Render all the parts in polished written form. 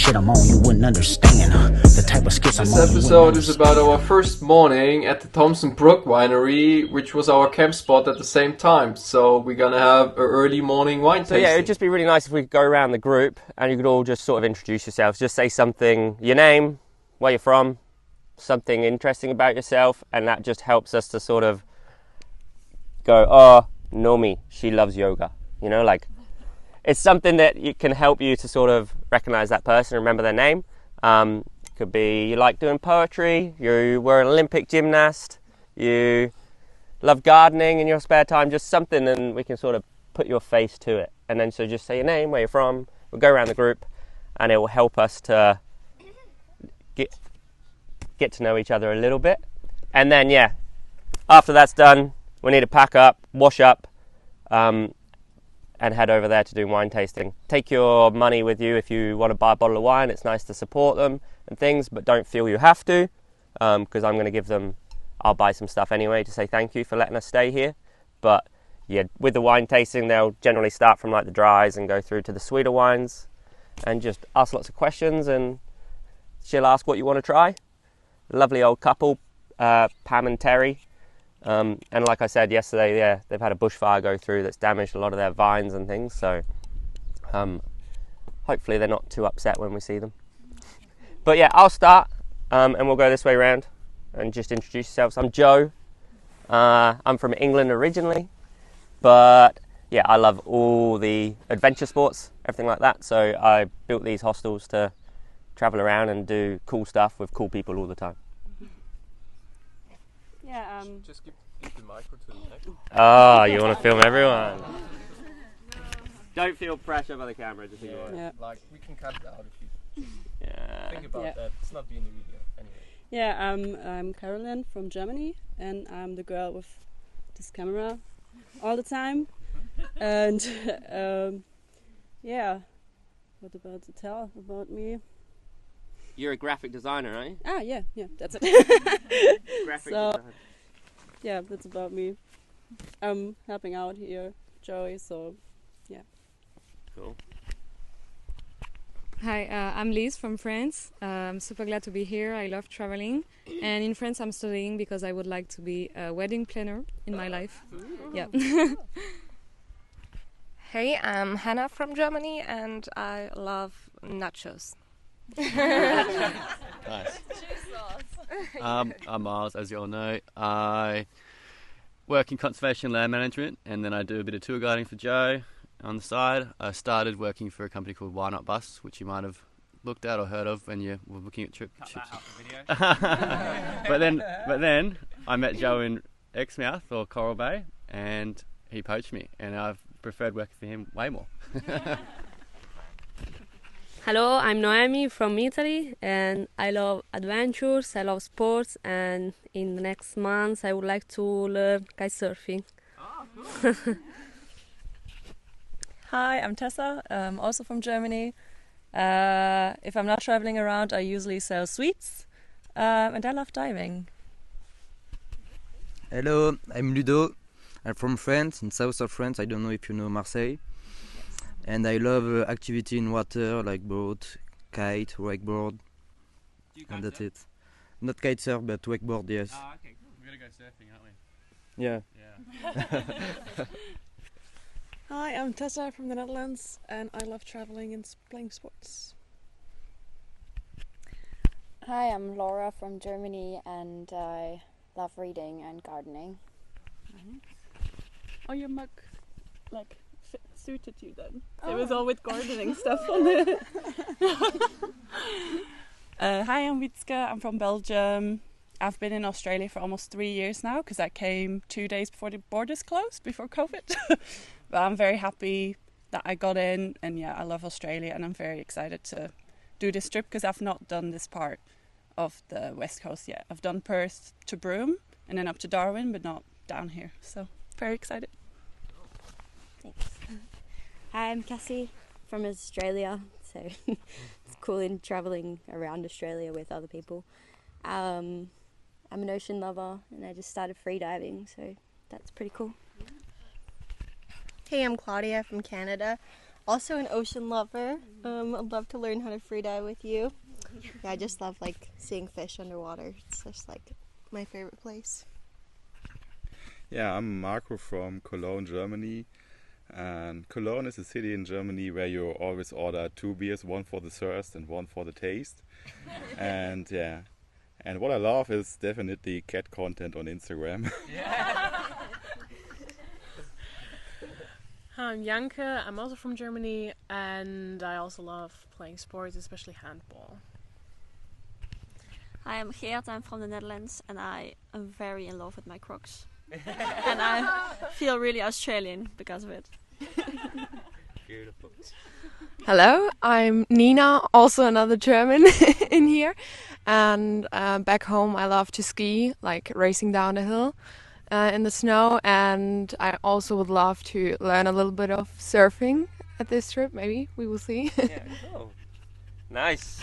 shit I'm on, you wouldn't understand the type of skits I'm on. This episode is about our first morning at the Thompson Brook Winery, which was our camp spot at the same time. So we're gonna have an early morning wine tasting. So yeah, it'd just be really nice if we could go around the group and you could all just sort of introduce yourselves. Just say something, your name, where you're from, something interesting about yourself, and that just helps us to sort of go, oh, Nomi, she loves yoga. You know, like, it's something that can help you to sort of recognize that person, remember their name. Could be you like doing poetry, you were an Olympic gymnast, you love gardening in your spare time, just something, and we can sort of put your face to it. And then so just say your name, where you're from, we'll go around the group, and it will help us to get to know each other a little bit. And then, yeah, after that's done, we need to pack up, wash up, and head over there to do wine tasting. Take your money with you if you want to buy a bottle of wine. It's nice to support them and things, but don't feel you have to, because I'm going to give them, I'll buy some stuff anyway to say thank you for letting us stay here. But yeah, with the wine tasting, they'll generally start from like the dries and go through to the sweeter wines and just ask lots of questions, and she'll ask what you want to try. Lovely old couple, Pam and Terry. And like I said yesterday, yeah, they've had a bushfire go through that's damaged a lot of their vines and things, so hopefully they're not too upset when we see them. But yeah, I'll start, and we'll go this way around and just introduce yourselves. I'm Joe. I'm from England originally, but yeah, I love all the adventure sports, everything like that, so I built these hostels to travel around and do cool stuff with cool people all the time. Yeah, Just give the micro to the next. Oh, you want to film everyone? Don't feel pressure by the camera, just ignore it. yeah. Like, we can cut it out if you Yeah. think about Yeah. that. It's not being the video anyway. Yeah, I'm Caroline from Germany, and I'm the girl with this camera all the time. And yeah, what about to tell about me? You're a graphic designer, right? Ah, yeah, that's it. Graphic So- designer. Yeah, that's about me. I'm helping out here, Joey. So Cool. Hi, I'm Liz from France. I'm super glad to be here. I love traveling. And in France, I'm studying because I would like to be a wedding planner in my life. Yeah. Hey, I'm Hannah from Germany and I love nachos. Nice. I'm Miles, as you all know. I work in conservation land management, and then I do a bit of tour guiding for Joe on the side. I started working for a company called Why Not Bus, which you might have looked at or heard of when you were looking at trips. But then I met Joe in Exmouth or Coral Bay, and he poached me, and I've preferred working for him way more. Hello, I'm Noemi from Italy, and I love adventures, I love sports, and in the next months I would like to learn kite surfing. Oh, cool. Hi, I'm Tessa, also from Germany. If I'm not traveling around, I usually sell sweets, and I love diving. Hello, I'm Ludo. I'm from France, in south of France. I don't know if you know Marseille. And I love activity in water, like boat, kite, wakeboard. And that's it. Not kite surf, but wakeboard, yes. Oh, okay, cool. We're going to go surfing, aren't we? Yeah. Yeah. Hi, I'm Tessa from the Netherlands, and I love traveling and playing sports. Hi, I'm Laura from Germany, and I love reading and gardening. Oh, your mug, suited you then. It was all with gardening stuff on it. Hi, I'm Witska. I'm from Belgium. I've been in Australia for almost 3 years now because I came 2 days before the borders closed, before COVID. But I'm very happy that I got in, and yeah, I love Australia, and I'm very excited to do this trip because I've not done this part of the West Coast yet. I've done Perth to Broome and then up to Darwin, but not down here. So very excited. Thanks. Hi, I'm Cassie from Australia, so it's cool in travelling around Australia with other people. I'm an ocean lover and I just started freediving, so that's pretty cool. Hey, I'm Claudia from Canada. also an ocean lover. I'd love to learn how to free dive with you. Yeah, I just love like seeing fish underwater. It's just like my favorite place. Yeah, I'm Marco from Cologne, Germany. And Cologne is a city in Germany where you always order 2 beers, one for the thirst and one for the taste. And yeah, and what I love is definitely cat content on Instagram. Hi, I'm Janke. I'm also from Germany, and I also love playing sports, especially handball. Hi, I'm Geert. I'm from the Netherlands, and I am very in love with my Crocs. And I feel really Australian because of it. Beautiful. Hello, I'm Nina, also another German in here. And back home I love to ski, like racing down the hill in the snow. And I also would love to learn a little bit of surfing at this trip, maybe. We will see. Yeah, cool. Nice.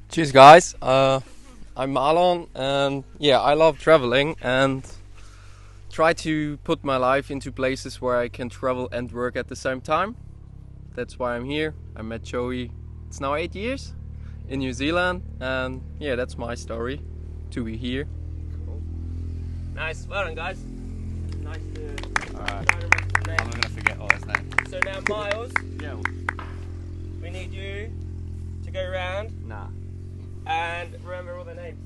Cheers, guys. I'm Marlon, and yeah, I love traveling and try to put my life into places where I can travel and work at the same time. That's why I'm here. I met Joey, it's now 8 years, in New Zealand, and yeah, that's my story to be here. Cool. Nice, well done, guys. Nice to Alright, I'm not going to forget all his name. So now, Miles, Yeah. we need you to go around Nah. and remember all the names.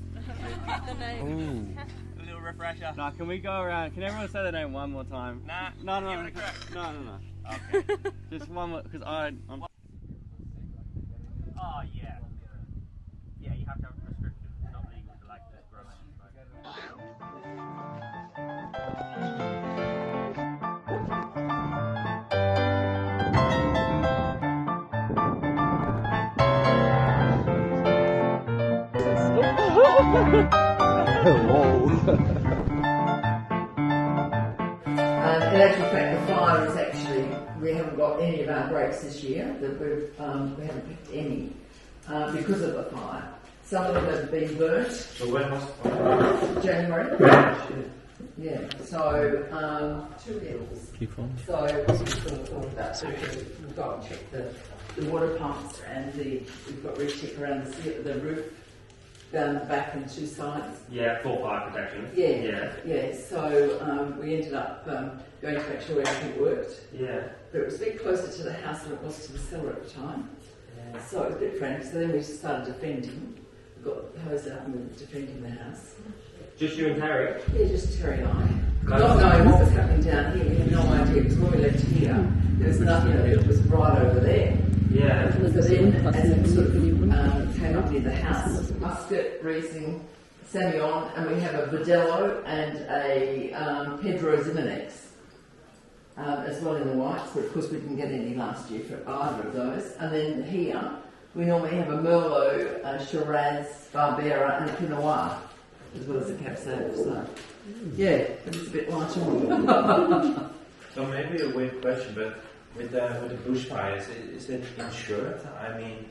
The name. A little refresher. Nah, can we go around? Can everyone say the name one more time? Nah. No. No. Okay. Just one more, because I'm... Oh, yeah. Yeah, you have to have a prescription. It's not legal to like this grow In actual fact, the fire is actually, we haven't got any of our grapes this year, that we haven't picked any because of the fire. Some of them have been burnt. So when was the fire? January. Yeah, so 2 levels. Keep on. So we've got to check the water pumps and we've got to recheck around the roof. Down the back and 2 sides. Yeah, full fire protection. Yeah. So we ended up going to make sure everything worked. Yeah. But it was a bit closer to the house than it was to the cellar at the time. Yeah. So it was a bit frantic. So then we started defending. We got the hose out and we were defending the house. Just you and Terry? Yeah, just Terry and I. Not knowing what was happening down here, we had no idea because when we left here, there was nothing. It was right over there. Yeah. So then, as it sort of came up near the house, Muscat, Riesling, Semillon, and we have a Verdelho and a Pedro Ximenez as well in the whites, but of course we didn't get any last year for either of those. And then here, we normally have a Merlot, a Shiraz, Barbera, and a Pinot Noir, as well as a Cab Sauv. So, yeah, but it's a bit light on. So maybe a weird question, but with the bushfires, is it insured? I mean,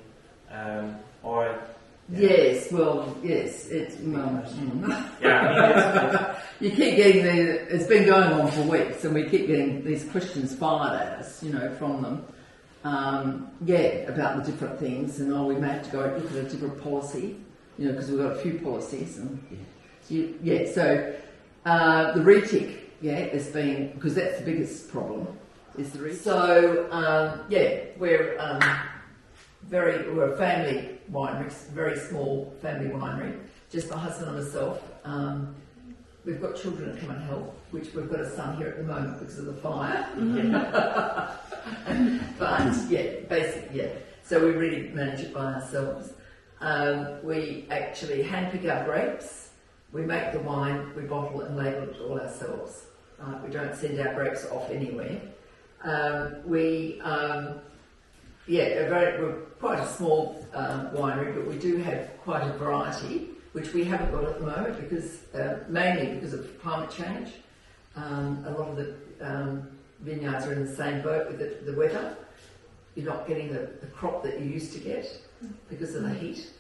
or yes, it's yeah. You keep getting it's been going on for weeks, and we keep getting these questions fired at us, from them. About the different things, and we may have to go look at a different policy, because we've got a few policies, and so the retic, has been, because that's the biggest problem. Is the retic. So we're a family winery, very small family winery, just my husband and myself. We've got children that come and help, which we've got a son here at the moment because of the fire. But so we really manage it by ourselves. We actually handpick our grapes, we make the wine, we bottle and label it all ourselves. We don't send our grapes off anywhere. We're quite a small winery, but we do have quite a variety, which we haven't got at the moment because mainly because of climate change. A lot of the vineyards are in the same boat with the weather. You're not getting the crop that you used to get because of the heat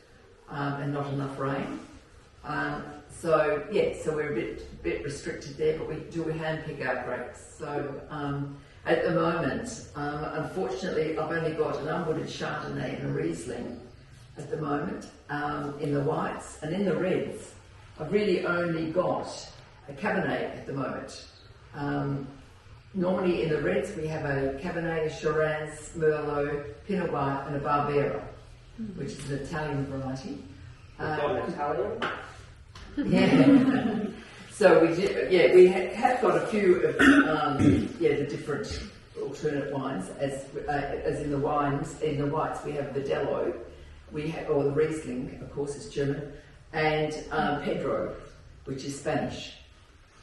and not enough rain. So we're a bit restricted there, but we do hand pick our grapes. So at the moment, unfortunately, I've only got an unwooded Chardonnay and a Riesling at the moment in the whites, and in the reds, I've really only got a Cabernet at the moment. Normally in the reds we have a Cabernet, a Shiraz, Merlot, Pinot Noir, and a Barbera, which is an Italian variety. Italian? Yeah. So we have got a few of the different alternate wines. As in the wines, in the whites we have Verdelho, or the Riesling, of course, is German, and Pedro, which is Spanish.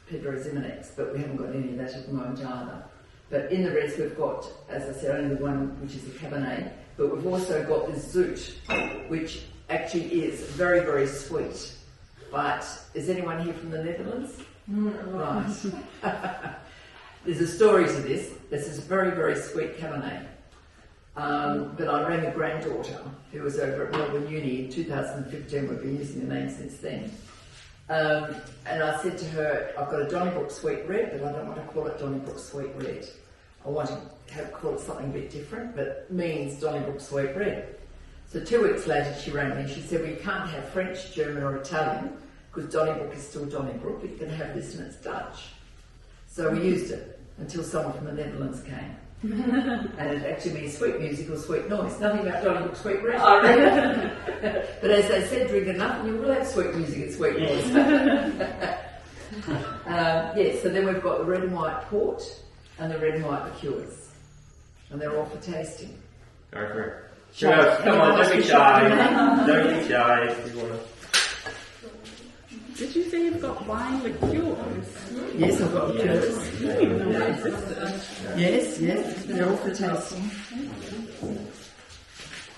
Pedro Ximenez, but we haven't got any of that at the moment either. But in the reds we've got, as I said, only the one which is a Cabernet, but we've also got the Zoet, which actually is very, very sweet. But is anyone here from the Netherlands? Right. There's a story to this. This is a very, very sweet Cabernet. But I rang a granddaughter who was over at Melbourne Uni in 2015. We've been using the name since then. And I said to her, I've got a Donny Book Sweet Red, but I don't want to call it Donny Book Sweet Red. I want to call it something a bit different, but it means Donny Book Sweet Red. So 2 weeks later she rang me and she said, well, you can't have French, German or Italian because Donny Book is still Donny Book, but you can have this and it's Dutch. So we used it until someone from the Netherlands came. And it actually means sweet music or sweet noise. Nothing about Donny Book Sweet Red. Oh, really? But as they said, drink enough and you will have sweet music and sweet noise. So then we've got the red and white port and the red and white liqueurs. And they're all for tasting. Go for it. Sure, come on, don't be shy. Don't be shy. Did you say you've got wine liqueurs? Yes, I've got liqueurs. Yes, they're all for tasting.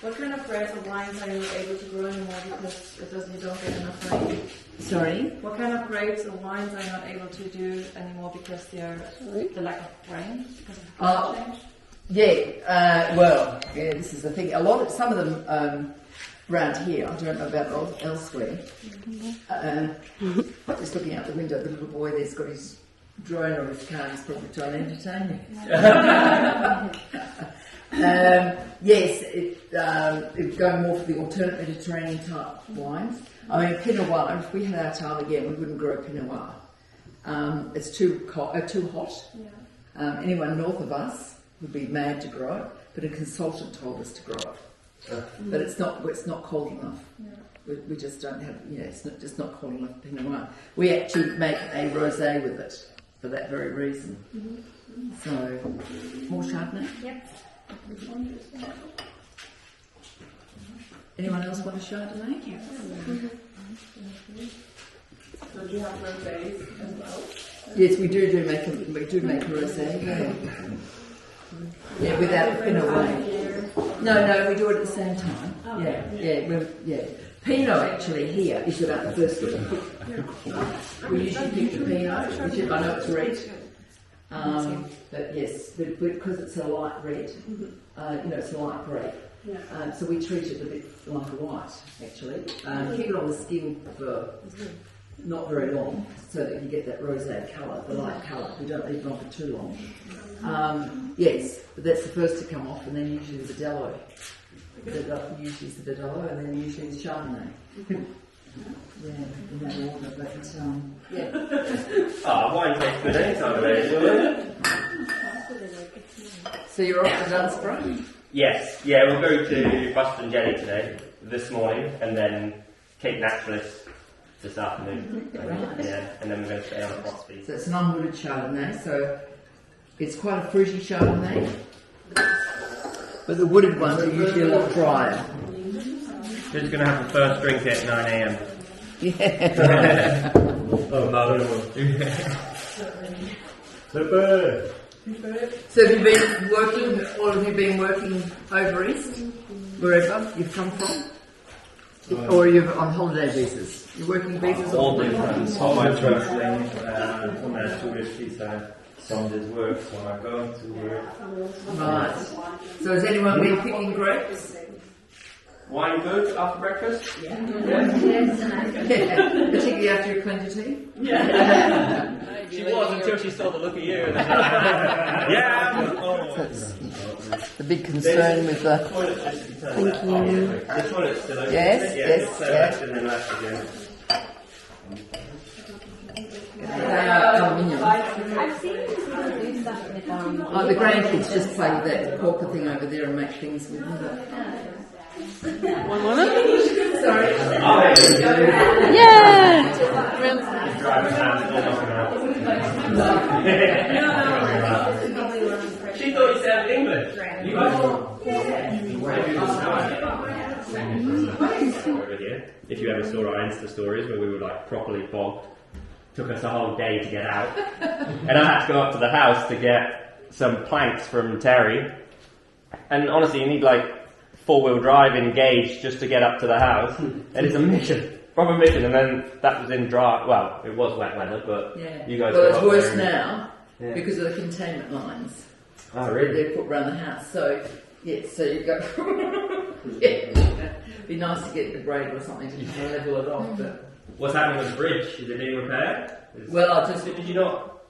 What kind of grapes or wines are you able to grow anymore because you don't get enough rain? Sorry? What kind of grapes or wines are you not able to do anymore because the lack of rain? Because of climate change? This is the thing. Some of them around here, I don't know about elsewhere. I'm just looking out the window, the little boy there's got his drone or his car, he's probably trying to entertain me. It's going more for the alternate Mediterranean type wines. I mean, Pinot Noir, if we had our time again, we wouldn't grow Pinot Noir. It's too hot. Yeah. Anyone north of us would be mad to grow it, but a consultant told us to grow it. But it's not cold enough. Yeah. We just don't have, it's just not cold enough Pinot Noir. We actually make a rosé with it for that very reason. Mm-hmm. So, more Chardonnay? Yep. Anyone else want a Chardonnay? Yes. Mm-hmm. So do you have rosés as well? Yes, we do make a rosé. Yeah, without the Pinot Noir. No, we do it at the same time. Oh, yeah. Pinot actually here is about the first one. We usually pick the Pinot, which I know it's red. But yes, because it's a light red, it's a light grape. Yeah. So we treat it a bit like a white, actually. Keep it on the skin for not very long, so that you get that rosé colour, the light colour. We don't leave it on for too long. Yes, but that's the first to come off, and then usually the Verdelho. Usually it's the Verdelho, and then usually the Chardonnay. In that order, but wine tastes good any time of day, doesn't it? So you're off to Dunsborough? Yes, we'll go to Buster and Jenny today, this morning, and then Cape Naturalist this afternoon. Right. Yeah, and then we're going to stay on Crossby. So it's an unwooded Chardonnay, so it's quite a fruity Chardonnay, but the wooded ones are usually a lot drier. We're just going to have the first drink at 9 a.m. Yeah. Super. So have you been working over east, wherever you've come from? Or are you on holiday visas? You're working visas all different. All my traveling, on a tourist visa. Some days work, some are going to work. Right. So has anyone been picking grapes? Wine good after breakfast? Yeah. Particularly after your plenty tea? Yeah. She was until she saw the look at you. Yeah. That's the big concern with the... Thank you. The toilet's still open. Yes, yes, yes. And then left again. Aluminium. I've seen people do stuff with Oh, the grandkids just play with that corker thing over there and make things with them. One more? Sorry. Yeah! She thought you sounded English. You guys if you ever saw our Insta stories where we were like properly bogged, took us a whole day to get out, and I had to go up to the house to get some planks from Terry, and honestly you need like 4-wheel drive engaged just to get up to the house, and it's a mission, proper mission. And then that was in dry, well it was wet weather, but you guys well, it's worse now because of the containment lines. Oh really? They're put around the house, so yeah, so you go it'd be nice to get the braid or something to level it off, but what's happening with the bridge? Is it being repaired? Well, I just... Did you not?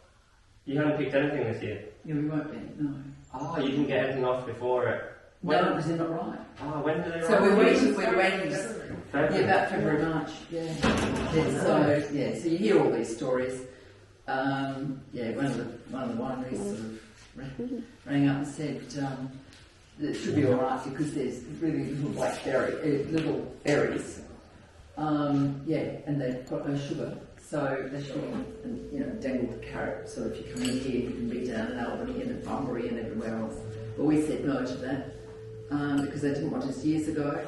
You haven't picked anything this year? Yeah, we won't be, no. Oh, you didn't get anything off before it? No, because they're not right. Oh, when do they So we're waiting February. about February, March, so you hear all these stories. One of the wineries sort of rang up and said it should be alright because there's really little little berries. And they've got no sugar, so they should be, dangled with carrot. So if you come in here, you can be down in Albany and at Bunbury and everywhere else. But we said no to that because they didn't want us years ago,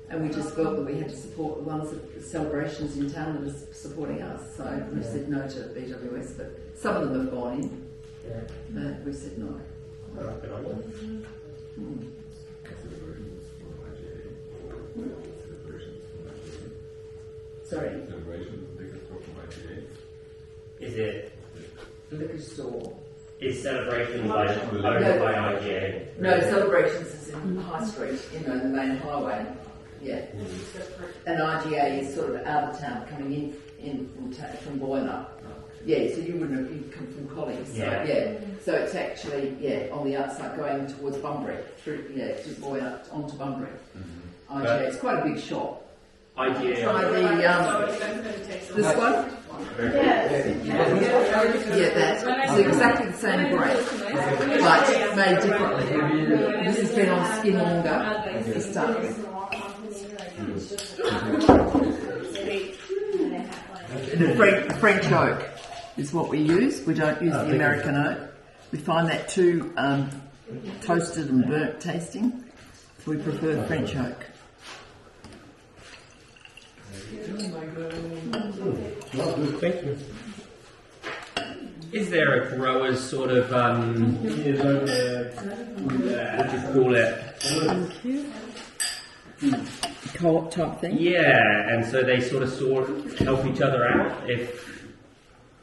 and we just felt that we had to support the ones that the celebrations in town that are supporting us. So we said no to BWS, but some of them have gone in, but we said no. Sorry? Is it? Liquor store. Is Celebrations owned by IGA? No, Celebrations is in High Street, the main highway. Yeah. And IGA is sort of out of town, coming in from Boyner. Yeah, so you wouldn't have come from Collings. So, so it's actually, on the outside going towards Bunbury, through, to Boyner onto Bunbury. IGA, it's quite a big shop. IGA. Try this one? Yeah, that. It's exactly the same grape, but made differently. This has been on skin longer. This stuff. French oak is what we use. We don't use the American oak. We find that too toasted and burnt tasting, so we prefer French oak. Thank you. Is there a grower's sort of, what do you call it? Co-op type thing? Yeah, and so they sort of help each other out.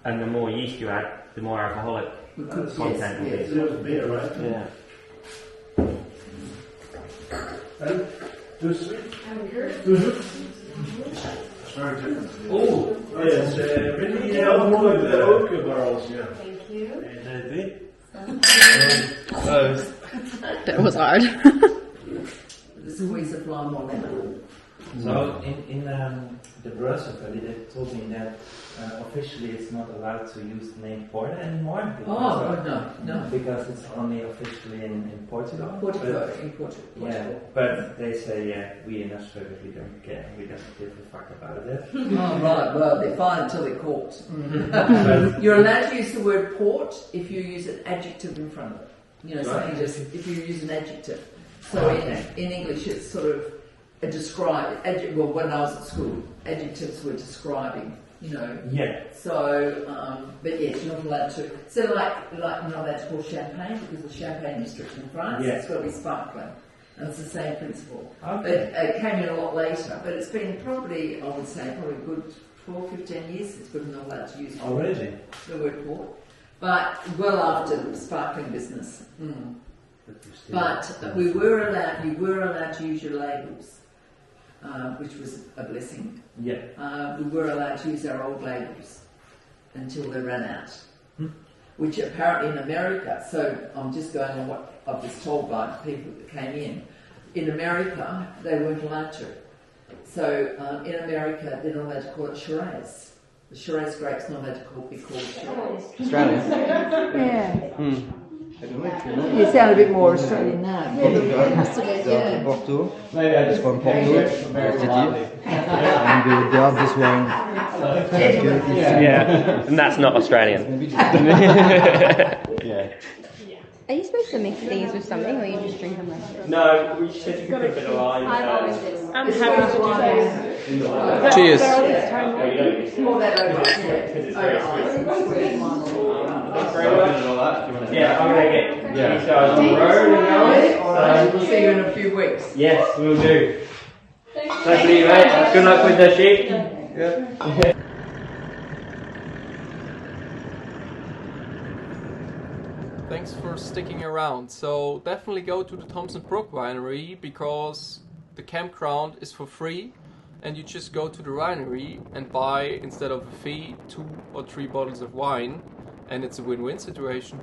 And the more yeast you add, the more alcoholic content will be. Beer, right? Yeah. And too sweet? Very different. Oh, yes, really more the oak barrels, yeah. Thank you. That was hard. Squeeze of lime or lemon. So in the brochure, they told me that officially it's not allowed to use the name Porter anymore. No. Because it's only officially in Portugal. In Portugal. Yeah, but they say we in Australia we don't care. We don't give a fuck about it. Oh right, well they're fine until they're caught. You're allowed to use the word port if you use an adjective in front of it. Something just if you use an adjective. So in English it's sort of a describe. Well, when I was at school, adjectives were describing. Yeah. So, but yes, you're not allowed to. So, like you're not allowed to call champagne because the champagne district in France, it's got to be sparkling, and it's the same principle. Okay. But it came in a lot later. But it's been probably a good 12, 15 years since we're not allowed to use the word port. But well after the sparkling business. But you were allowed to use your labels. which was a blessing. Yeah. We were allowed to use our old labels until they ran out, which apparently in America, so I'm just going on what I was told by the people that came in America, they weren't allowed to. So in America, they're not allowed to call it Shiraz. The Shiraz grape's not allowed to be called Shiraz. Australia? Yeah. You sound a bit more Australian now. Yeah, Porto. It's from Porto, city. And they have this wine. Yeah, and that's not Australian. Yeah. Are you supposed to mix these with something, or you just drink them like this? No, we said you could put a bit of lime. And Cheers. Yeah, I'm going to get these guys on the road and going. We'll see you in a few weeks. Yes, we'll do. Nice to meet you, mate. Good luck with the sheep. Yeah. Thanks for sticking around. So definitely go to the Thompson Brook Winery because the campground is for free and you just go to the winery and buy, instead of a fee, 2 or 3 bottles of wine and it's a win-win situation.